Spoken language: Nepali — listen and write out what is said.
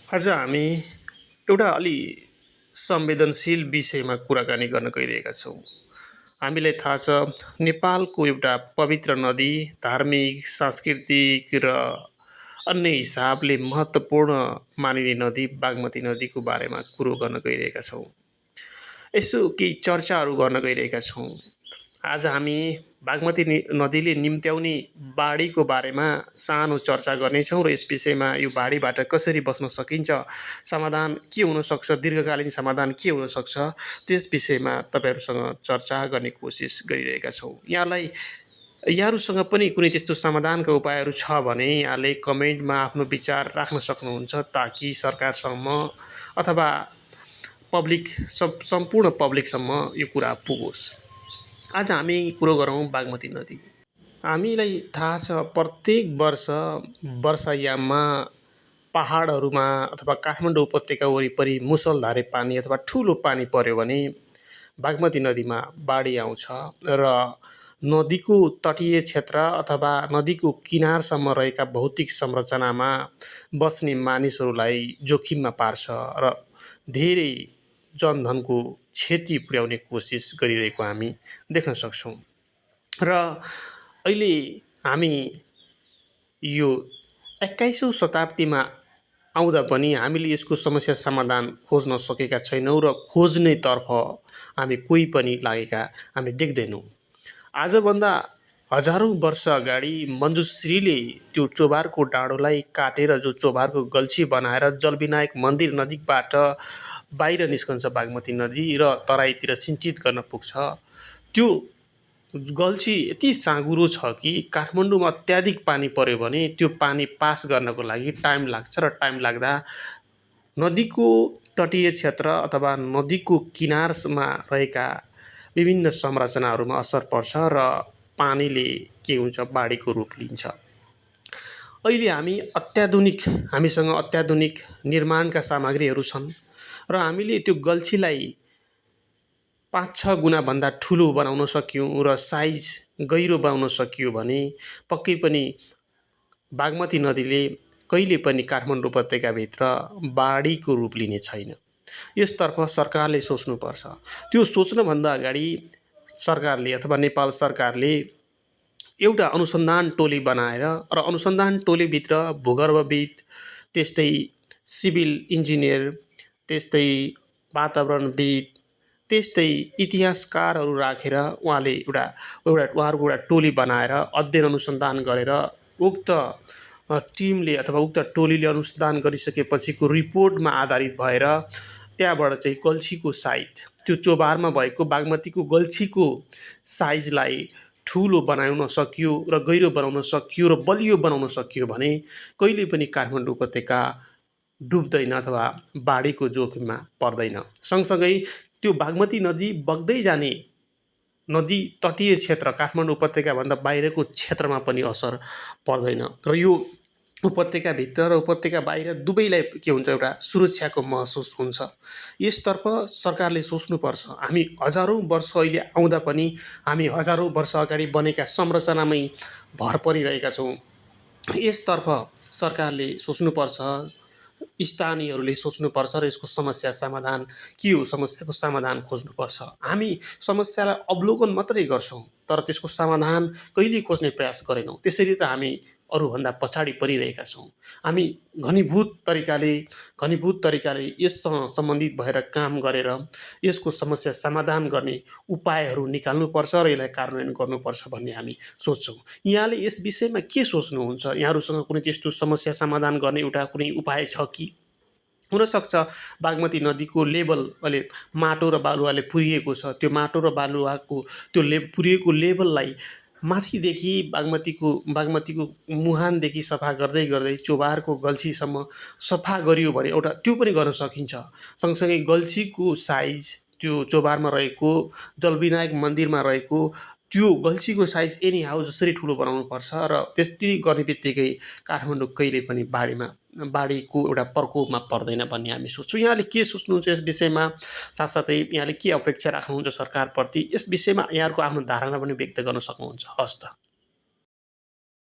आज हामी एउटा अलि संवेदनशील विषयमा कुराकानी गर्न गइरहेका छौँ। हामीलाई थाहा छ नेपालको एउटा पवित्र नदी, धार्मिक, सांस्कृतिक र अन्य हिसाबले महत्त्वपूर्ण मानिने नदी बागमती नदीको बारेमा कुरो गर्न गइरहेका छौँ। यसो केही चर्चाहरू गर्न गइरहेका छौँ। आज हामी बागमती नदीले निम्त्याउने बाढीको बारेमा सानो चर्चा गर्नेछौँ र यस विषयमा यो बाढीबाट कसरी बच्न सकिन्छ, समाधान के हुनसक्छ, दीर्घकालीन समाधान के हुनसक्छ, त्यस विषयमा तपाईँहरूसँग चर्चा गर्ने कोसिस गरिरहेका छौँ। यहाँहरूसँग पनि कुनै त्यस्तो समाधानका उपायहरू छ भने यहाँले कमेन्टमा आफ्नो विचार राख्न सक्नुहुन्छ, ताकि सरकारसम्म अथवा सम्पूर्ण पब्लिकसम्म यो कुरा पुगोस्। आज हामी कुरो गरौँ बागमती नदी। हामीलाई थाहा छ प्रत्येक वर्ष वर्षायाममा पहाडहरूमा अथवा काठमाडौँ उपत्यका वरिपरि मुसलधारे पानी अथवा ठुलो पानी पर्यो भने बागमती नदीमा बाढी आउँछ र नदीको तटीय क्षेत्र अथवा नदीको किनारसम्म रहेका भौतिक संरचनामा बस्ने मानिसहरूलाई जोखिममा पार्छ र धेरै जनधनको क्षति पुर्याउने कोसिस गरिरहेको हामी देख्न सक्छौँ। र अहिले हामी यो 21औं शताब्दीमा आउँदा पनि हामीले यसको समस्या समाधान खोज्न सकेका छैनौँ र खोज्नेतर्फ हामी कोही पनि लागेका हामी देख्दैनौँ। आजभन्दा हजारौँ वर्ष अगाडि मञ्जुश्रीले त्यो चोभारको डाँडोलाई काटेर जो चोभारको गल्छी बनाएर जलविनायक मन्दिर नजिकबाट बाहिर निस्कन्छ बागमती नदी र तराईतिर सिंचित गर्न पुग्छ। त्यो गल्छी यति साँघुरो छ कि काठमाडौँमा अत्याधिक पानी पर्यो भने त्यो पानी पास गर्नको लागि टाइम लाग्छ र टाइम लाग्दा नदीको तटीय क्षेत्र अथवा नदीको किनारमा रहेका विभिन्न संरचनाहरूमा असर पर्छ र पानीले के हुन्छ, बाढीको रूप लिन्छ। अहिले हामीसँग अत्याधुनिक निर्माणका सामग्रीहरू छन् र हामीले त्यो गल्छीलाई 5-6 गुणाभन्दा ठुलो बनाउन सक्यौँ र साइज गहिरो बनाउन सकियो भने पक्कै पनि बागमती नदीले कहिले पनि काठमाडौँ उपत्यकाभित्र बाढीको रूप लिने छैन। यसतर्फ सरकारले सोच्नुपर्छ। त्यो सोच्नभन्दा अगाडि सरकारले अथवा नेपाल सरकारले एउटा अनुसन्धान टोली बनाएर र अनुसन्धान टोलीभित्र भूगर्भविद, त्यस्तै सिभिल इन्जिनियर, त्यस्तै वातावरणविद, त्यस्तै इतिहासकारहरू राखेर उहाँहरूको एउटा टोली बनाएर अध्ययन अनुसन्धान गरेर उक्त टिमले अथवा उक्त टोलीले अनुसन्धान गरिसकेपछिको रिपोर्टमा आधारित भएर त्यहाँबाट चाहिँ गल्छीको साइज, त्यो चोभारमा भएको बागमतीको गल्छीको साइजलाई ठुलो बनाउन सकियो र गहिरो बनाउन सकियो र बलियो बनाउन सकियो भने कहिले पनि काठमाडौँ उपत्यका डुब्दैन अथवा बाढीको जोखिममा पर्दैन। सँगसँगै त्यो बागमती नदी बग्दै जाने नदी तटीय क्षेत्र काठमाडौँ उपत्यकाभन्दा बाहिरको क्षेत्रमा पनि असर पर्दैन र यो उपत्यकाभित्र र उपत्यका बाहिर दुवैलाई के हुन्छ, एउटा सुरक्षाको महसुस हुन्छ। यसतर्फ सरकारले सोच्नुपर्छ। हामी हजारौँ वर्ष अहिले आउँदा पनि हामी हजारौँ वर्ष अगाडि बनेका संरचनामै भर परिरहेका छौँ। यसतर्फ सरकारले सोच्नुपर्छ, स्थानीयहरूले सोच्नुपर्छ र यसको समस्या समाधान के हो, समस्याको समाधान खोज्नुपर्छ। हामी समस्यालाई अवलोकन मात्रै गर्छौँ तर त्यसको समाधान कहिल्यै खोज्ने प्रयास गरेनौँ। त्यसरी त हामी अरूभन्दा पछाडि परिरहेका छौँ। हामी घनीभूत तरिकाले यससँग सम्बन्धित भएर काम गरेर यसको समस्या समाधान गर्ने उपायहरू निकाल्नुपर्छ र यसलाई कार्यान्वयन गर्नुपर्छ भन्ने हामी सोच्छौँ। यहाँले यस विषयमा के सोच्नुहुन्छ? यहाँहरूसँग कुनै त्यस्तो समस्या समाधान गर्ने एउटा कुनै उपाय छ कि? हुनसक्छ बागमती नदीको लेभल अहिले माटो र बालुवाले पुरिएको छ। त्यो माटो र बालुवाको त्यो पुरिएको लेभललाई माथिदेखि बागमतीको मुहानदेखि सफा गर्दै गर्दै चोभारको गल्छीसम्म सफा गरियो भने एउटा त्यो पनि गर्न सकिन्छ। सँगसँगै गल्छीको साइज, त्यो चोभारमा रहेको जलविनायक मन्दिरमा रहेको त्यो गल्छीको साइज एनी हाउ जसरी ठुलो बनाउनुपर्छ र त्यस्तै गर्ने बित्तिकै काठमाडौँ कहिले पनि बाढीको एउटा प्रकोपमा पर्दैन भन्ने हामी सोच्छौँ। यहाँले के सोच्नुहुन्छ यस विषयमा? साथसाथै यहाँले के अपेक्षा राख्नुहुन्छ सरकारप्रति? यस विषयमा यहाँहरूको आफ्नो धारणा पनि व्यक्त गर्न सक्नुहुन्छ। हस् त।